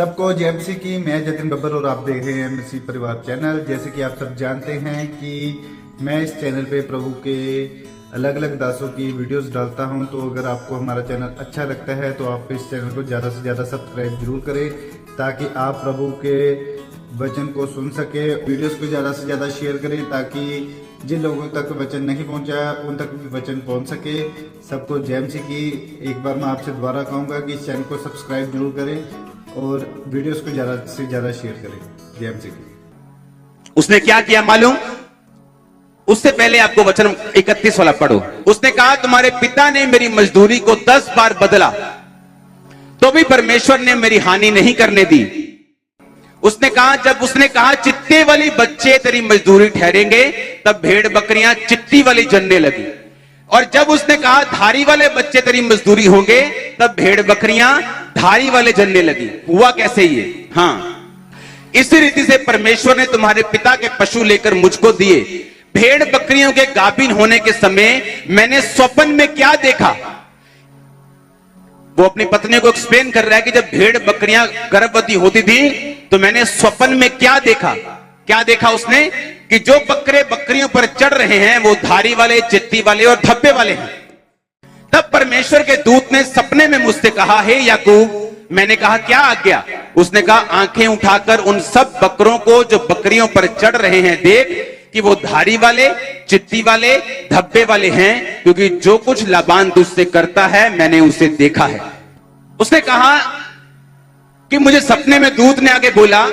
सबको जय मसीह की। मैं जतिन बब्बर और आप देख रहे हैं मसीह परिवार चैनल। जैसे कि आप सब जानते हैं कि मैं इस चैनल पे प्रभु के अलग अलग दासों की वीडियोस डालता हूं, तो अगर आपको हमारा चैनल अच्छा लगता है तो आप इस चैनल को ज़्यादा से ज़्यादा सब्सक्राइब जरूर करें, ताकि आप प्रभु के वचन को सुन सके। वीडियोस को ज़्यादा से ज़्यादा शेयर करें, ताकि जिन लोगों तक वचन नहीं पहुंचा उन तक भी वचन पहुंच सके। सबको जय मसीह की। एक बार मैं आपसे दोबारा कहूँगा कि इस चैनल को सब्सक्राइब जरूर करें और वीडियोस को ज़्यादा से ज़्यादा शेयर करें। जय मसीह की। उसने क्या किया मालूम? उससे पहले आपको वचन 31 वाला पढ़ो। उसने कहा, तुम्हारे पिता ने मेरी मजदूरी को 10 बार बदला, तो भी परमेश्वर ने मेरी हानि नहीं करने दी। उसने कहा चित्ते वाली बच्चे तेरी मजदूरी ठहरेंगे, तब भेड़ बकरियां चित्ती वाली जनने लगी। और जब उसने कहा धारी वाले बच्चे तेरी मजदूरी होंगे, तब भेड़ बकरियां धारी वाले जनने लगी। हुआ कैसे ये? हाँ, इसी रीति से परमेश्वर ने तुम्हारे पिता के पशु लेकर मुझको दिए। भेड़ बकरियों के गाभिन होने के समय मैंने स्वप्न में क्या देखा? वो अपनी पत्नी को एक्सप्लेन कर रहा है कि जब भेड़ बकरियां गर्भवती होती थी तो मैंने स्वप्न में क्या देखा। क्या देखा उसने? कि जो बकरे बकरियों पर चढ़ रहे हैं वो धारी वाले, चित्ती वाले और धब्बे वाले हैं। तब परमेश्वर के दूत ने सपने में मुझसे कहा, हे याकूब। मैंने कहा, क्या आज्ञा? उसने कहा, आंखें उठाकर उन सब बकरों को जो बकरियों पर चढ़ रहे हैं देख कि वो धारी वाले, चित्ती वाले, धब्बे वाले हैं, क्योंकि जो कुछ लाबान तुझसे करता है मैंने उसे देखा है। उसने कहा कि मुझे सपने में दूत ने आगे बोला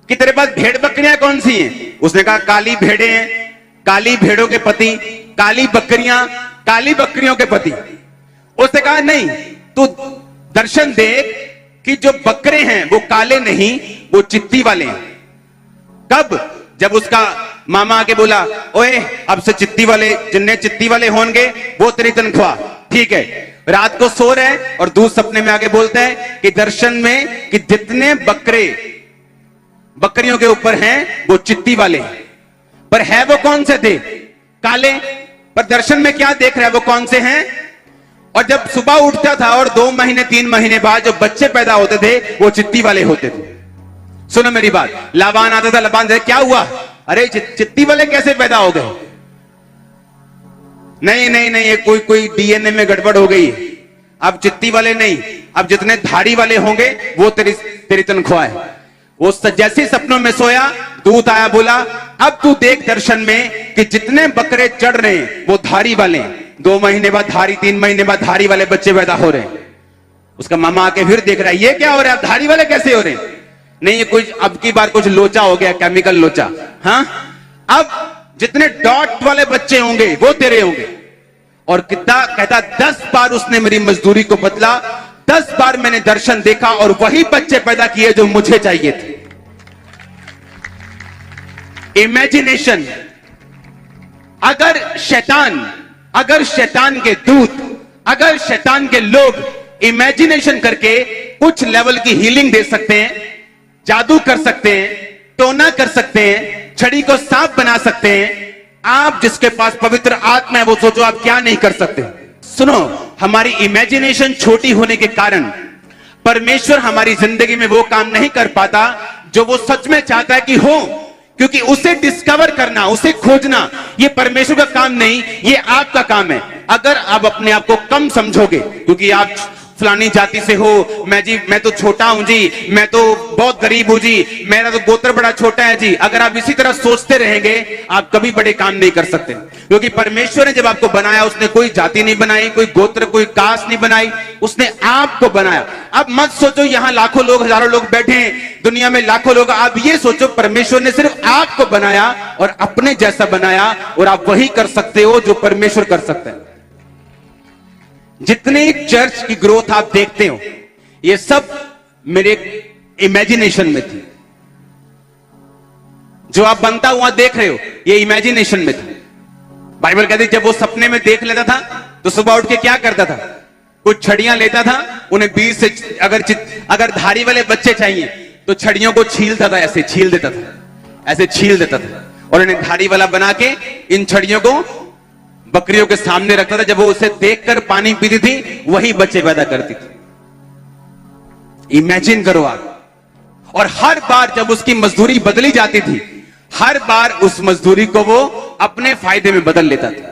कि तेरे पास भेड़ बकरियां कौन सी हैं? उसने कहा, काली भेड़ें हैं, काली भेड़ों के पति, काली बकरियां, काली बकरियों के पति। उसने कहा, नहीं, तू दर्शन देख कि जो बकरे हैं वो काले नहीं, वो चित्ती वाले हैं। कब? जब उसका मामा आके बोला, ओए अब से चित्ती वाले, जिन्ने चित्ती वाले होंगे वो तेरी तनख्वाह। ठीक है, रात को सो रहे और दूध सपने में आके बोलता है कि दर्शन में कि जितने बकरे बकरियों के ऊपर हैं वो चित्ती वाले हैं। पर है वो कौन से थे? काले। पर दर्शन में क्या देख रहा है? वो कौन से हैं? और जब सुबह उठता था और 2 महीने 3 महीने बाद जो बच्चे पैदा होते थे वो चित्ती वाले होते थे। सुनो मेरी बात, लाबान आता था, लाबान से क्या हुआ? अरे चित्ती वाले कैसे पैदा हो गए? नहीं नहीं नहीं, ये कोई डीएनए में गड़बड़ हो गई। अब चित्ती वाले नहीं, अब जितने धारी वाले होंगे वो तेरी तनख्वाह है। वो जैसे सपनों में सोया, दूत आया, बोला, अब तू देख दर्शन में कि जितने बकरे चढ़ रहे हैं वो धारी वाले हैं। 2 महीने बाद धारी, 3 महीने बाद धारी वाले बच्चे पैदा हो रहे हैं। उसका मामा आके फिर देख रहा है, ये क्या हो रहा है? धारी वाले कैसे हो रहे हैं? नहीं, ये कुछ अब की बार कुछ लोचा हो गया, केमिकल लोचा। हाँ, अब जितने डॉट वाले बच्चे होंगे वो तेरे होंगे। और कितना कहता, 10 बार उसने मेरी मजदूरी को बदला, 10 बार मैंने दर्शन देखा और वही बच्चे पैदा किए जो मुझे चाहिए थे। इमेजिनेशन। अगर शैतान के दूत, अगर शैतान के लोग इमेजिनेशन करके कुछ लेवल की हीलिंग दे सकते हैं, जादू कर सकते हैं, टोना कर सकते हैं, छड़ी को सांप बना सकते हैं, आप जिसके पास पवित्र आत्मा है वो सोचो आप क्या नहीं कर सकते। सुनो, हमारी इमेजिनेशन छोटी होने के कारण परमेश्वर हमारी जिंदगी में वो काम नहीं कर पाता जो वो सच में चाहता है कि हो, क्योंकि उसे डिस्कवर करना, उसे खोजना, ये परमेश्वर का काम नहीं, ये आपका काम है। अगर आप अपने आप को कम समझोगे क्योंकि आप फलानी जाति से हो, मैं तो छोटा हूं जी, मैं तो बहुत गरीब हूं जी, मेरा तो गोत्र बड़ा छोटा है जी, अगर आप इसी तरह सोचते रहेंगे आप कभी बड़े काम नहीं कर सकते। क्योंकि परमेश्वर ने जब आपको बनाया उसने कोई जाति नहीं बनाई, कोई गोत्र, कोई कास्ट नहीं बनाई, उसने आपको बनाया। अब मत सोचो यहां लाखों लोग, हजारों लोग बैठे हैं, दुनिया में लाखों लोग, आप ये सोचो परमेश्वर ने सिर्फ आपको बनाया और अपने जैसा बनाया, और आप वही कर सकते हो जो परमेश्वर कर सकते हैं। जितने चर्च की ग्रोथ आप देखते हो ये सब मेरे इमेजिनेशन में थी। जो आप बनता हुआ देख रहे हो ये इमेजिनेशन में था। बाइबल कहती जब वो सपने में देख लेता था तो सुबह उठ के क्या करता था? कुछ छड़ियां लेता था, उन्हें बीच से अगर धारी वाले बच्चे चाहिए तो छड़ियों को छीलता था, ऐसे छील देता था, ऐसे छील देता था, और इन्हें धारी वाला बना के इन छड़ियों को बकरियों के सामने रखता था। जब वो उसे देखकर पानी पीती थी वही बच्चे पैदा करती थी। इमेजिन करो आप। और हर बार जब उसकी मजदूरी बदली जाती थी, हर बार उस मजदूरी को वो अपने फायदे में बदल लेता था।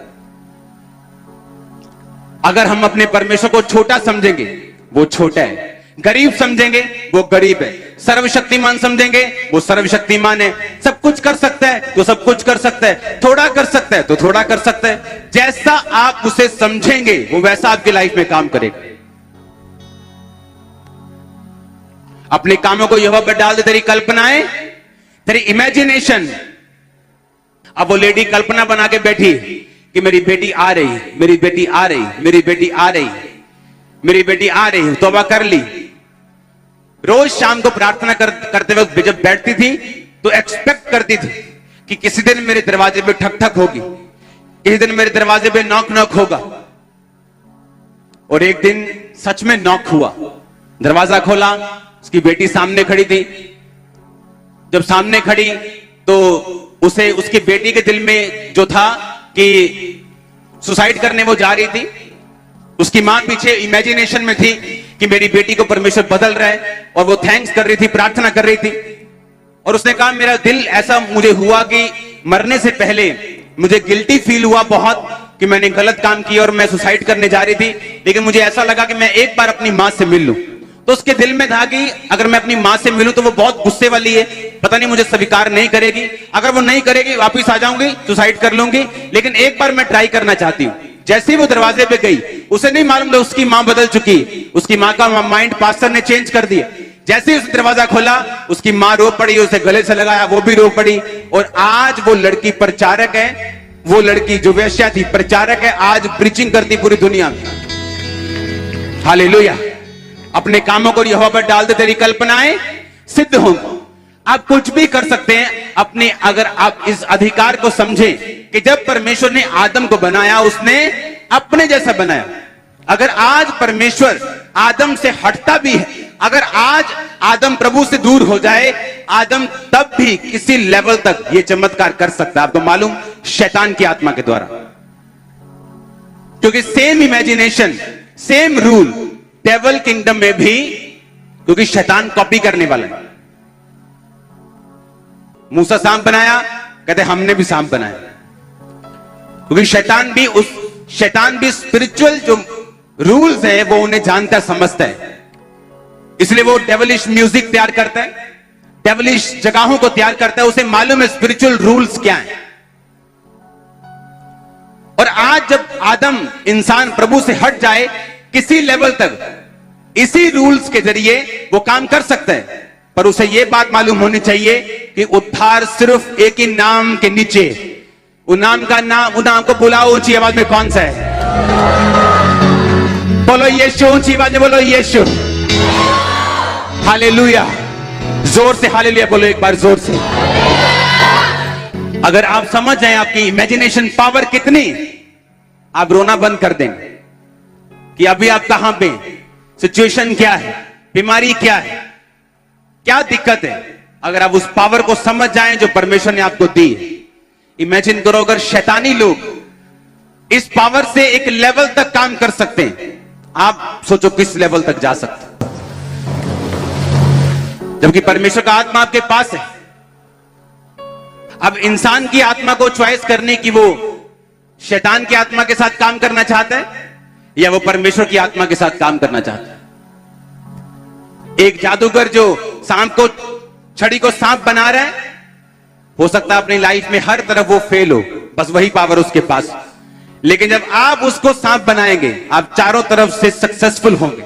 अगर हम अपने परमेश्वर को छोटा समझेंगे, वो छोटा है। गरीब समझेंगे, वो गरीब है। सर्वशक्तिमान समझेंगे, वो सर्वशक्तिमान है। सब कुछ कर सकता है तो सब कुछ कर सकता है, थोड़ा कर सकता है तो थोड़ा कर सकता है। जैसा आप उसे समझेंगे, वो वैसा आपकी लाइफ में काम करेगा। अपने कामों को यहोवा पर डाल दे, तेरी कल्पनाएं, तेरी इमेजिनेशन। अब वो लेडी कल्पना बना के बैठी कि मेरी बेटी आ रही, मेरी बेटी आ रही, मेरी बेटी आ रही, मेरी बेटी आ रही। तौबा कर ली। रोज शाम को प्रार्थना करते वक्त जब बैठती थी तो एक्सपेक्ट करती थी कि किसी दिन मेरे दरवाजे पे ठक ठक होगी, किसी दिन मेरे दरवाजे पे नॉक नॉक होगा। और एक दिन सच में नॉक हुआ। दरवाजा खोला, उसकी बेटी सामने खड़ी थी। जब सामने खड़ी तो उसे, उसकी बेटी के दिल में जो था कि सुसाइड करने वो जा रही थी। उसकी मां पीछे इमेजिनेशन में थी कि मेरी बेटी को परमेश्वर बदल रहा है, और वो थैंक्स कर रही थी, प्रार्थना कर रही थी। और उसने कहा मेरा दिल ऐसा मुझे हुआ कि मरने से पहले मुझे गिल्टी फील हुआ बहुत कि मैंने गलत काम किया और मैं सुसाइड करने जा रही थी, लेकिन मुझे ऐसा लगा कि मैं एक बार अपनी मां से मिल लूं। तो उसके दिल में था कि अगर मैं अपनी मां से मिलूं तो वो बहुत गुस्से वाली है, पता नहीं मुझे स्वीकार नहीं करेगी। अगर वो नहीं करेगी वापस आ जाऊंगी, सुसाइड कर लूंगी, लेकिन एक बार मैं ट्राई करना चाहती हूं। जैसे ही वो दरवाजे पे गई, उसे नहीं मालूम था उसकी मां बदल चुकी। उसकी मां का माइंड पास्टर ने चेंज कर दिया। जैसे ही उस दरवाजा खोला, उसकी मां रो पड़ी, उसे गले से लगाया, वो भी रो पड़ी। और आज वो लड़की प्रचारक है, वो लड़की जो वेश्या थी प्रचारक है, आज प्रीचिंग करती पूरी दुनिया में। हालेलुया। अपने कामों को यहोवा पर डाल दे, तेरी कल्पनाएं सिद्ध होंगी। आप कुछ भी कर सकते हैं अपने, अगर आप इस अधिकार को समझें कि जब परमेश्वर ने आदम को बनाया, उसने अपने जैसा बनाया। अगर आज परमेश्वर आदम से हटता भी है, अगर आज आदम प्रभु से दूर हो जाए, आदम तब भी किसी लेवल तक ये चमत्कार कर सकता है। आपको मालूम, शैतान की आत्मा के द्वारा। क्योंकि same imagination, same rule devil kingdom में भी, क्योंकि शैतान कॉपी करने वाला है। मूसा सांप बनाया, कहते हमने भी सांप बनाया। क्योंकि शैतान भी स्पिरिचुअल जो रूल्स है वो उन्हें जानता समझता है, इसलिए वो डेविलिश म्यूजिक तैयार करता है, डेविलिश जगहों को तैयार करता है। उसे मालूम है स्पिरिचुअल रूल्स क्या है। और आज जब आदम इंसान प्रभु से हट जाए किसी लेवल तक, इसी रूल्स के जरिए वो काम कर सकता है। पर उसे यह बात मालूम होनी चाहिए कि उद्धार सिर्फ एक ही नाम के नीचे, उस नाम का नाम, उस नाम को बुलाओ ऊंची आवाज में, कौन सा है? बोलो यीशु, ऊंची आवाज में बोलो यीशु। हालेलुया। जोर से हालेलुया बोलो एक बार, जोर से। अगर आप समझ जाएं आपकी इमेजिनेशन पावर कितनी, आप रोना बंद कर देंगे कि अभी आप कहां पे, सिचुएशन क्या है, बीमारी क्या है, क्या दिक्कत है। अगर आप उस पावर को समझ जाएं जो परमेश्वर ने आपको दी है। इमेजिन करो अगर शैतानी लोग इस पावर से एक लेवल तक काम कर सकते हैं, आप सोचो किस लेवल तक जा सकते हैं। जबकि परमेश्वर का आत्मा आपके पास है। अब इंसान की आत्मा को चॉइस करने की, वो शैतान की आत्मा के साथ काम करना चाहता है या वो परमेश्वर की आत्मा के साथ काम करना चाहता है। एक जादूगर जो सांप को, छड़ी को सांप बना रहा है, हो सकता है अपनी लाइफ में हर तरफ वो फेल हो, बस वही पावर उसके पास। लेकिन जब आप उसको सांप बनाएंगे, आप चारों तरफ से सक्सेसफुल होंगे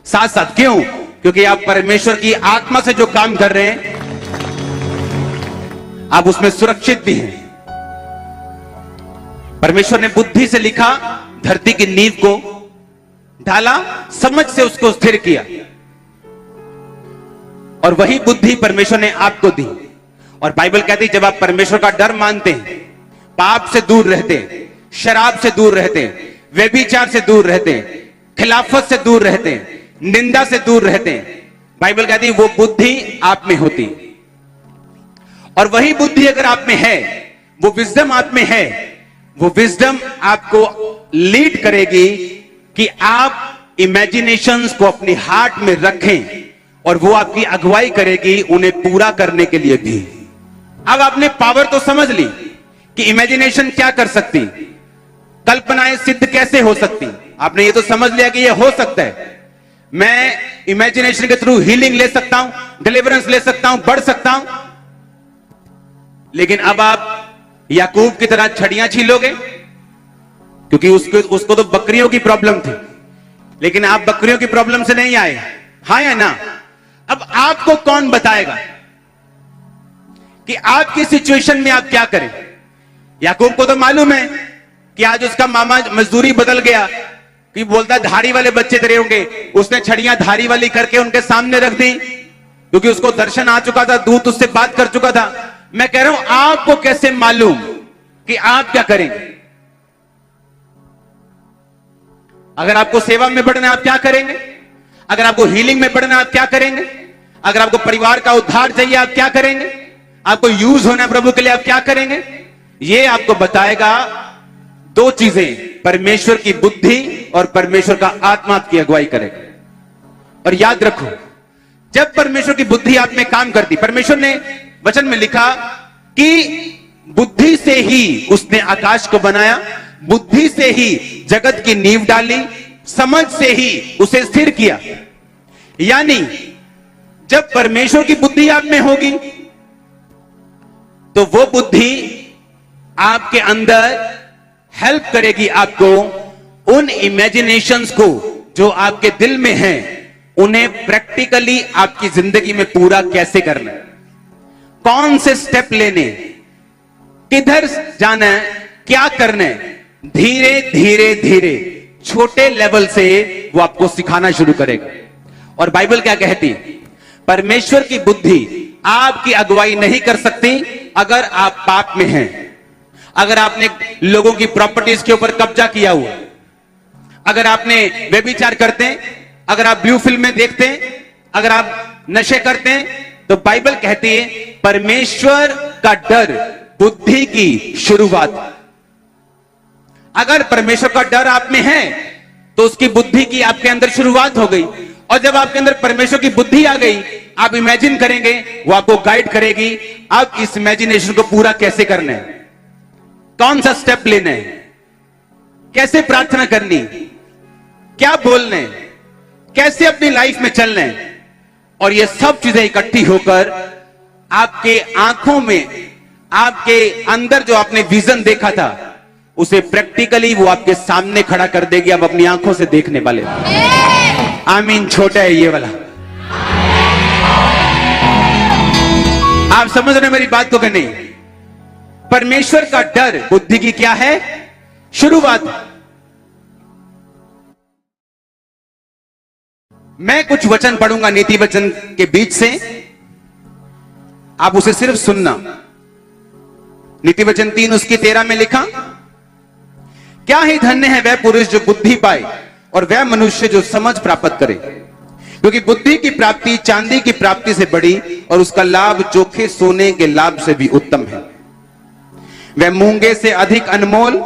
साथ साथ। क्यों? क्योंकि आप परमेश्वर की आत्मा से जो काम कर रहे हैं, आप उसमें सुरक्षित भी हैं। परमेश्वर ने बुद्धि से लिखा, धरती की नींव को ढाला, समझ से उसको स्थिर किया, और वही बुद्धि परमेश्वर ने आपको दी। और बाइबल कहती है जब आप परमेश्वर का डर मानते हैं, पाप से दूर रहते हैं, शराब से दूर रहते हैं, व्यभिचार से दूर रहते हैं, खिलाफत से दूर रहते हैं, निंदा से दूर रहते हैं, बाइबल कहती है वो बुद्धि आप में होती। और वही बुद्धि अगर आप में है, वो विजडम आप में है, वो विजडम आपको लीड करेगी कि आप इमेजिनेशंस को अपने हार्ट में रखें और वो आपकी अगुवाई करेगी उन्हें पूरा करने के लिए भी। अब आपने पावर तो समझ ली कि इमेजिनेशन क्या कर सकती, कल्पनाएं सिद्ध कैसे हो सकती। आपने ये तो समझ लिया कि ये हो सकता है, मैं इमेजिनेशन के थ्रू हीलिंग ले सकता हूं, डिलीवरेंस ले सकता हूं, बढ़ सकता हूं। लेकिन अब आप याकूब की तरह छड़ियां छीलोगे, क्योंकि उसको तो बकरियों की प्रॉब्लम थी, लेकिन आप बकरियों की प्रॉब्लम से नहीं आए, हाँ या ना? अब आपको कौन बताएगा कि आपकी सिचुएशन में आप क्या करें? याकूब को तो मालूम है कि आज उसका मामा मजदूरी बदल गया, कि बोलता धारी वाले बच्चे तेरे होंगे, उसने छड़ियां धारी वाली करके उनके सामने रख दी, क्योंकि उसको दर्शन आ चुका था, दूत उससे बात कर चुका था। मैं कह रहा हूं आपको कैसे मालूम कि आप क्या करेंगे? अगर आपको सेवा में बढ़ना है आप क्या करेंगे? अगर आपको हीलिंग में बढ़ना है आप क्या करेंगे? अगर आपको परिवार का उद्धार चाहिए आप क्या करेंगे? आपको यूज होना है प्रभु के लिए आप क्या करेंगे? ये आपको बताएगा दो चीजें, परमेश्वर की बुद्धि और परमेश्वर का आत्मा आपकी अगुवाई करेगा। और याद रखो, जब परमेश्वर की बुद्धि आप में काम करती, परमेश्वर ने वचन में लिखा कि बुद्धि से ही उसने आकाश को बनाया, बुद्धि से ही जगत की नींव डाली, समझ से ही उसे स्थिर किया। यानी जब परमेश्वर की बुद्धि आप में होगी तो वो बुद्धि आपके अंदर हेल्प करेगी आपको उन इमेजिनेशंस को जो आपके दिल में हैं, उन्हें प्रैक्टिकली आपकी जिंदगी में पूरा कैसे करना है, कौन से स्टेप लेने, किधर जाना है, क्या करना है, धीरे धीरे धीरे छोटे लेवल से वो आपको सिखाना शुरू करेगा। और बाइबल क्या कहती? परमेश्वर की बुद्धि आपकी अगुवाई नहीं कर सकती अगर आप पाप में हैं, अगर आपने लोगों की प्रॉपर्टीज के ऊपर कब्जा किया हुआ, अगर आपने व्यभिचार करते हैं, अगर आप ब्लू फिल्में देखते हैं, अगर आप नशे करते हैं, तो बाइबल कहती है परमेश्वर का डर बुद्धि की शुरुआत। अगर परमेश्वर का डर आप में है तो उसकी बुद्धि की आपके अंदर शुरुआत हो गई। और जब आपके अंदर परमेश्वर की बुद्धि आ गई, आप इमेजिन करेंगे, वो आपको गाइड करेगी अब इस इमेजिनेशन को पूरा कैसे करना है, कौन सा स्टेप लेना है, कैसे प्रार्थना करनी, क्या बोलना है, कैसे अपनी लाइफ में चलना है। और ये सब चीजें इकट्ठी होकर आपके आंखों में, आपके अंदर जो आपने विजन देखा था, उसे प्रैक्टिकली वो आपके सामने खड़ा कर देगी। आप अपनी आंखों से देखने वाले। आमीन। छोटा है ये वाला। आप समझ रहे मेरी बात को कि नहीं? परमेश्वर का डर बुद्धि की क्या है? शुरुआत। मैं कुछ वचन पढ़ूंगा नीति वचन के बीच से, आप उसे सिर्फ सुनना। नीति वचन 3 उसकी 13 में लिखा, क्या ही धन्य है वह पुरुष जो बुद्धि पाए और वह मनुष्य जो समझ प्राप्त करे, क्योंकि बुद्धि की प्राप्ति चांदी की प्राप्ति से बड़ी और उसका लाभ चोखे सोने के लाभ से भी उत्तम है। वह मूंगे से अधिक अनमोल,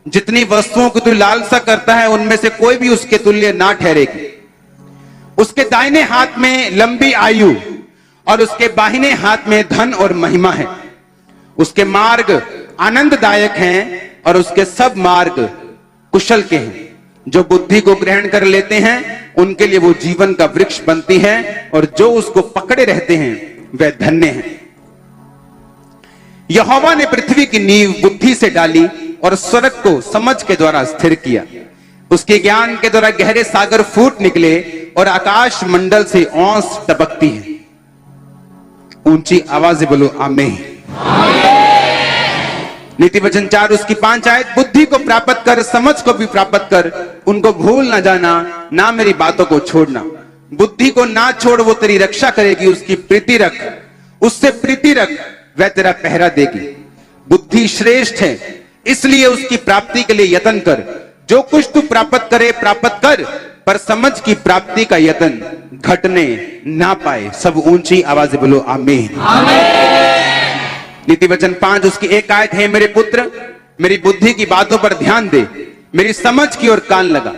जितनी वस्तुओं को तू लालसा करता है उनमें से कोई भी उसके तुल्य ना ठहरेगी। उसके दाहिने हाथ में लंबी आयु और उसके बाहिने हाथ में धन और महिमा है। उसके मार्ग आनंददायक हैं और उसके सब मार्ग कुशल के हैं। जो बुद्धि को ग्रहण कर लेते हैं उनके लिए वो जीवन का वृक्ष बनती है, और जो उसको पकड़े रहते हैं वह धन्य हैं। यहोवा ने पृथ्वी की नींव बुद्धि से डाली और स्वर्ग को समझ के द्वारा स्थिर किया। उसके ज्ञान के द्वारा गहरे सागर फूट निकले और आकाश मंडल से औंस टपकती है। ऊंची आवाज से बोलो आमीन। नीति वचन 4 उसकी 5 आयत, बुद्धि को प्राप्त कर, समझ को भी प्राप्त कर, उनको भूल ना जाना, ना मेरी बातों को छोड़ना। बुद्धि को ना छोड़, वो तेरी रक्षा करेगी। उसकी प्रीति रख, उससे प्रीति रख, वह तेरा पहरा देगी। बुद्धि श्रेष्ठ है, इसलिए उसकी प्राप्ति के लिए यत्न कर। जो कुछ तू प्राप्त करे प्राप्त कर, पर समझ की प्राप्ति का यत्न घटने ना पाए। सब ऊंची आवाज से बोलो आमीन। नीति वचन 5 उसकी 1 आयत है, मेरे पुत्र मेरी बुद्धि की बातों पर ध्यान दे, मेरी समझ की ओर कान लगा।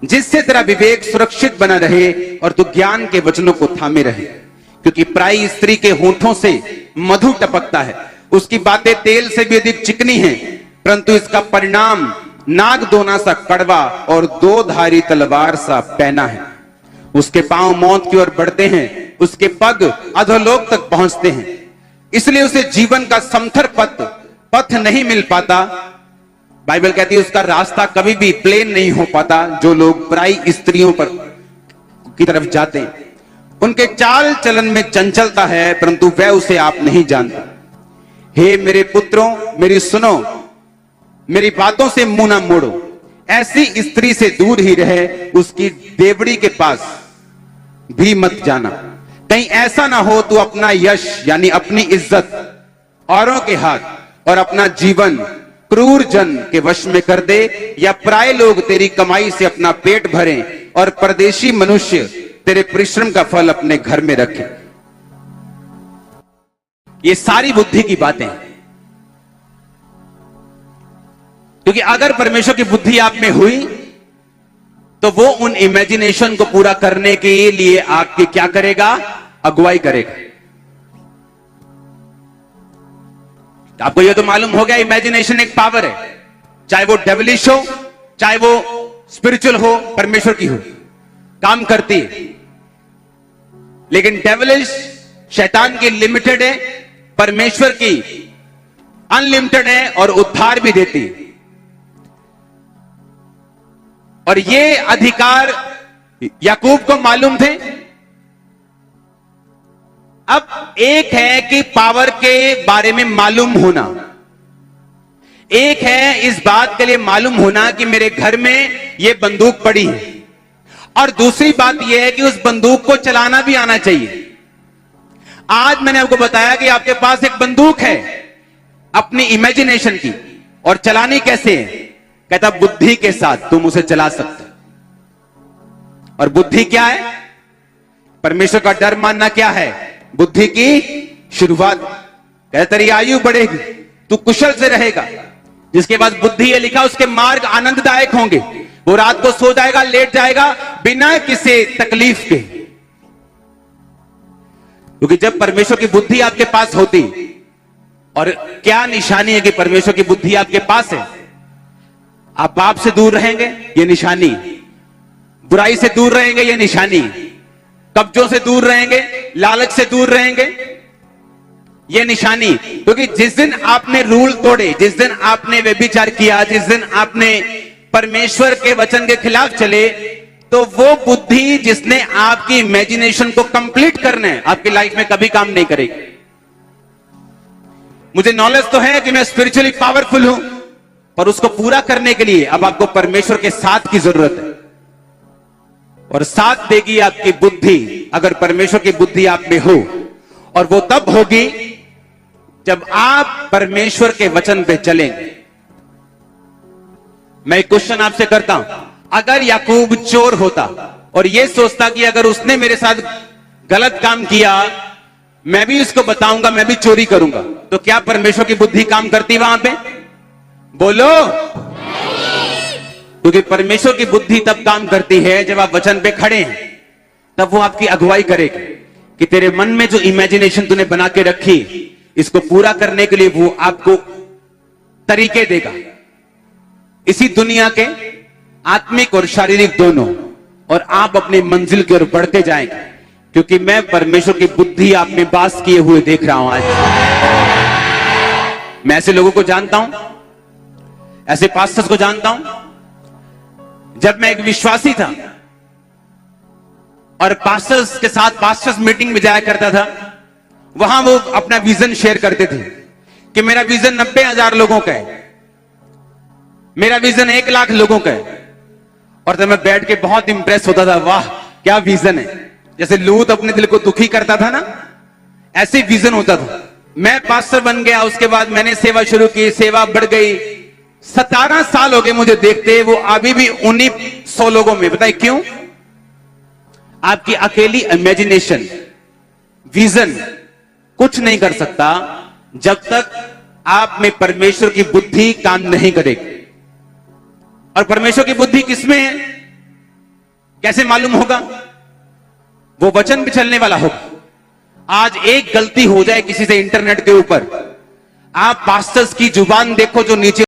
जिससे तेरा विवेक सुरक्षित बना रहे और तू ज्ञान के वचनों को थामे रहे। क्योंकि पराई स्त्री के होठों से मधु टपकता है, उसकी बातें तेल से भी अधिक चिकनी हैं, परंतु इसका परिणाम नागदोना सा कड़वा और दो धारी तलवार सा पैना है। उसके पांव मौत की ओर बढ़ते हैं, उसके पग अधोलोक तक पहुंचते हैं, इसलिए उसे जीवन का समथर पथ नहीं मिल पाता। बाइबल कहती है उसका रास्ता कभी भी प्लेन नहीं हो पाता। जो लोग पराई स्त्रियों पर की तरफ जाते हैं, उनके चाल चलन में चंचलता है, परंतु वह उसे आप नहीं जानता। हे मेरे पुत्रों, मेरी सुनो, मेरी बातों से मुंह ना मोड़ो। ऐसी स्त्री से दूर ही रहे, उसकी देवड़ी के पास भी मत जाना। कहीं ऐसा ना हो तू अपना यश यानी अपनी इज्जत औरों के हाथ और अपना जीवन क्रूर जन के वश में कर दे, या पराये लोग तेरी कमाई से अपना पेट भरें और परदेशी मनुष्य तेरे परिश्रम का फल अपने घर में रखें। ये सारी बुद्धि की बातें हैं। क्योंकि अगर परमेश्वर की बुद्धि आप में हुई तो वो उन इमेजिनेशन को पूरा करने के लिए आपकी क्या करेगा? अगुवाई करेगा। आपको ये तो मालूम हो गया इमेजिनेशन एक पावर है, चाहे वो डेविलिश हो चाहे वो स्पिरिचुअल हो, परमेश्वर की हो, काम करती है। लेकिन डेविलिश शैतान की लिमिटेड है, परमेश्वर की अनलिमिटेड है और उद्धार भी देती है। और ये अधिकार याकूब को मालूम थे। अब एक है कि पावर के बारे में मालूम होना, एक है इस बात के लिए मालूम होना कि मेरे घर में ये बंदूक पड़ी है, और दूसरी बात यह है कि उस बंदूक को चलाना भी आना चाहिए। आज मैंने आपको बताया कि आपके पास एक बंदूक है अपनी इमेजिनेशन की, और चलानी कैसे है? कहता बुद्धि के साथ तुम उसे चला सकते। और बुद्धि क्या है? परमेश्वर का डर मानना क्या है? बुद्धि की शुरुआत। कहता तेरी आयु बढ़ेगी, तू कुशल से रहेगा। जिसके पास बुद्धि है लिखा उसके मार्ग आनंददायक होंगे। वो रात को सो जाएगा, लेट जाएगा बिना किसी तकलीफ के। क्योंकि जब परमेश्वर की बुद्धि आपके पास होती, और क्या निशानी है कि परमेश्वर की बुद्धि आपके पास है? आप पाप से दूर रहेंगे, ये निशानी। बुराई से दूर रहेंगे, ये निशानी। कब्जों से दूर रहेंगे, लालच से दूर रहेंगे, ये निशानी। क्योंकि जिस दिन आपने रूल तोड़े, जिस दिन आपने व्यभिचार किया, जिस दिन आपने परमेश्वर के वचन के खिलाफ चले, तो वो बुद्धि जिसने आपकी इमेजिनेशन को कंप्लीट करना है, आपकी लाइफ में कभी काम नहीं करेगी। मुझे नॉलेज तो है कि मैं स्पिरिचुअली पावरफुल हूं, पर उसको पूरा करने के लिए अब आपको परमेश्वर के साथ की जरूरत है। और साथ देगी आपकी बुद्धि, अगर परमेश्वर की बुद्धि आप में हो। और वो तब होगी जब आप परमेश्वर के वचन पे चलेंगे। मैं एक क्वेश्चन आपसे करता हूं, अगर याकूब चोर होता और ये सोचता कि अगर उसने मेरे साथ गलत काम किया, मैं भी उसको बताऊंगा, मैं भी चोरी करूंगा, तो क्या परमेश्वर की बुद्धि काम करती वहां पे? बोलो। क्योंकि परमेश्वर की बुद्धि तब काम करती है जब आप वचन पे खड़े हैं, तब वो आपकी अगुवाई करेगी कि तेरे मन में जो इमेजिनेशन तूने बना के रखी, इसको पूरा करने के लिए वो आपको तरीके देगा। इसी दुनिया के आत्मिक और शारीरिक दोनों, और आप अपनी मंजिल की ओर बढ़ते जाएंगे। क्योंकि मैं परमेश्वर की बुद्धि आप में वास किए हुए देख रहा हूं। आज मैं ऐसे लोगों को जानता हूं, ऐसे पास्टर्स को जानता हूं। जब मैं एक विश्वासी था और पास्टर्स के साथ पास्टर्स मीटिंग में जाया करता था, वहां वो अपना विजन शेयर करते थे कि मेरा विजन 90,000 लोगों का है, मेरा विजन 1 लाख लोगों का है। और तब मैं बैठ के बहुत इंप्रेस होता था, वाह क्या विजन है। जैसे लूत अपने दिल को दुखी करता था ना, ऐसे विजन होता था। मैं पास्टर बन गया, उसके बाद मैंने सेवा शुरू की, सेवा बढ़ गई। 17 साल हो गए मुझे देखते, वो अभी भी उन्हीं 100 लोगों में। बताइए क्यों? आपकी अकेली इमेजिनेशन, विजन कुछ नहीं कर सकता जब तक आप में परमेश्वर की बुद्धि काम नहीं करेगी। और परमेश्वर की बुद्धि किसमें है? कैसे मालूम होगा? वो वचन भी चलने वाला होगा। आज एक गलती हो जाए किसी से इंटरनेट के ऊपर, आप पास्टर्स की जुबान देखो जो नीचे